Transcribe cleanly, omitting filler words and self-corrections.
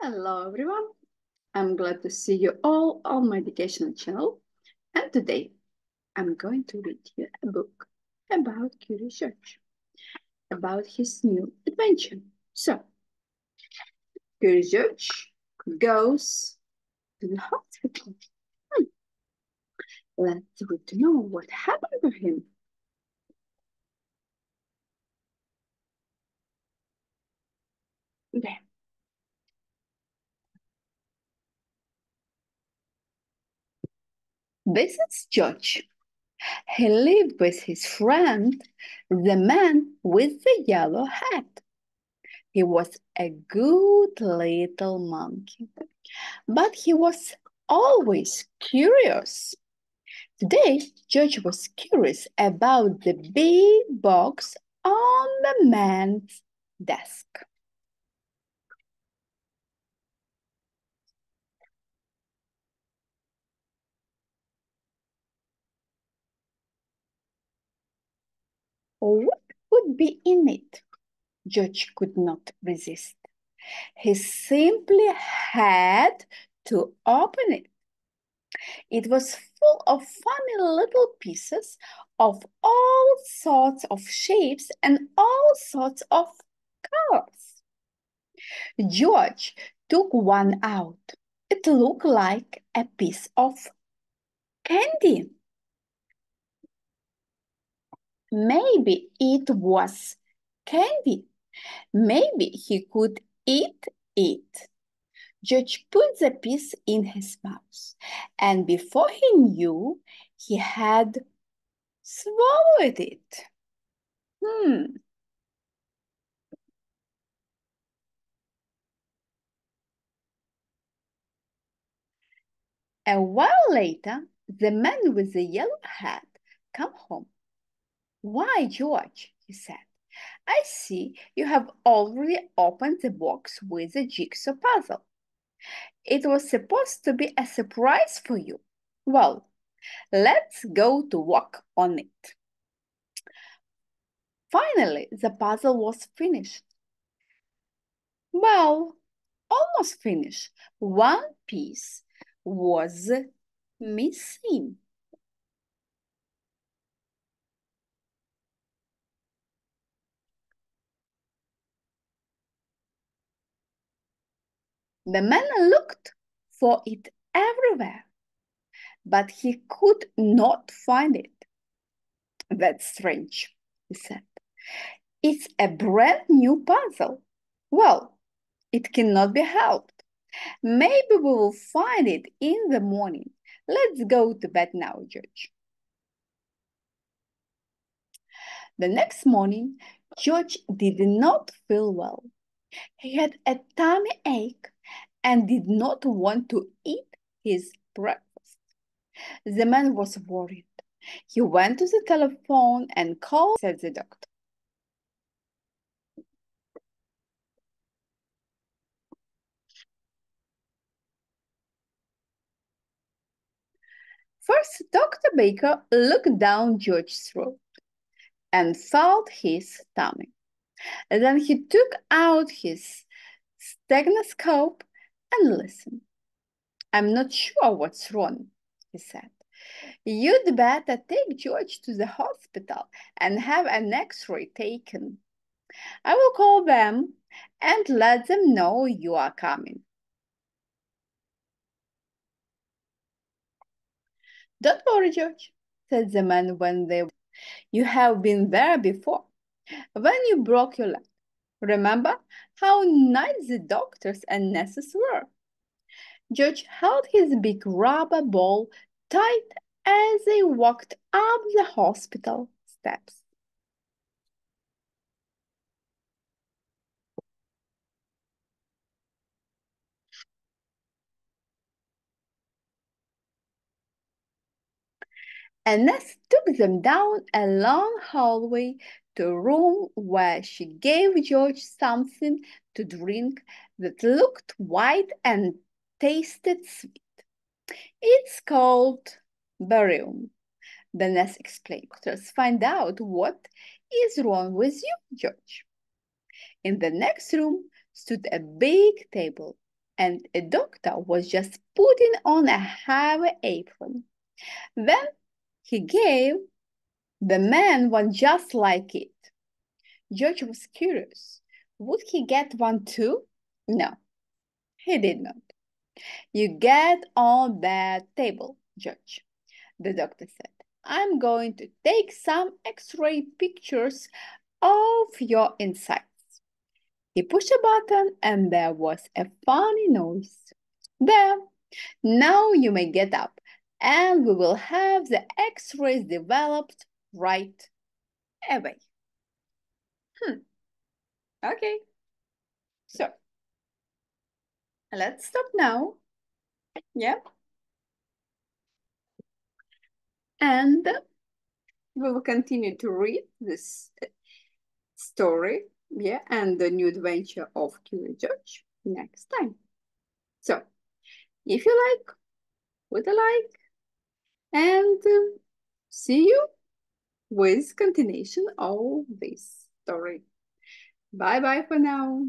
Hello everyone, I'm glad to see you all on my educational channel, and today I'm going to read you a book about Curious George, about his new adventure. So, Curious George goes to the hospital. Hmm, Let's get to know what happened to him. Okay. This is George. He lived with his friend, the man with the yellow hat. He was a good little monkey, but he was always curious. Today, George was curious about the big box on the man's desk. What could be in it? George could not resist. He simply had to open it. It was full of funny little pieces of all sorts of shapes and all sorts of colors. George took one out. It looked like a piece of candy. Maybe it was candy. Maybe he could eat it. George put the piece in his mouth, and before he knew, he had swallowed it. Hmm. A while later, the man with the yellow hat came home. "Why, George," he said, "I see you have already opened the box with the jigsaw puzzle. It was supposed to be a surprise for you. Well, let's go to work on it." Finally, the puzzle was finished. Well, almost finished. One piece was missing. The man looked for it everywhere, but he could not find it. "That's strange," he said. "It's a brand new puzzle. Well, it cannot be helped. Maybe we will find it in the morning. Let's go to bed now, George." The next morning, George did not feel well. He had a tummy ache and did not want to eat his breakfast. The man was worried. He went to the telephone and called, said the doctor. First, Dr. Baker looked down George's throat and felt his stomach. Then he took out his stethoscope and listened. "I'm not sure what's wrong," he said. "You'd better take George to the hospital and have an X-ray taken. I will call them and let them know you are coming." "Don't worry, George," said the man when they "You have been there before, when you broke your leg. Remember how nice the doctors and nurses were?" George held his big rubber ball tight as they walked up the hospital steps. A nurse took them down a long hallway to a room where she gave George something to drink that looked white and tasted sweet. "It's called barium," the nurse explained. "Let's find out what is wrong with you, George." In the next room stood a big table, and a doctor was just putting on a Harry apron. Then he gave the man one just like it. George was curious. Would he get one too? No, he did not. You get on that table, George, the doctor said. I'm going to take some X-ray pictures of your insides. He pushed a button and there was a funny noise. There, now you may get up and we will have the X-rays developed right away. Okay, so let's stop now. Yeah. And we will continue to read this story, yeah, and the new adventure of Curious George next time. So, if you like, put a like, and see you with continuation of this story. Bye bye for now.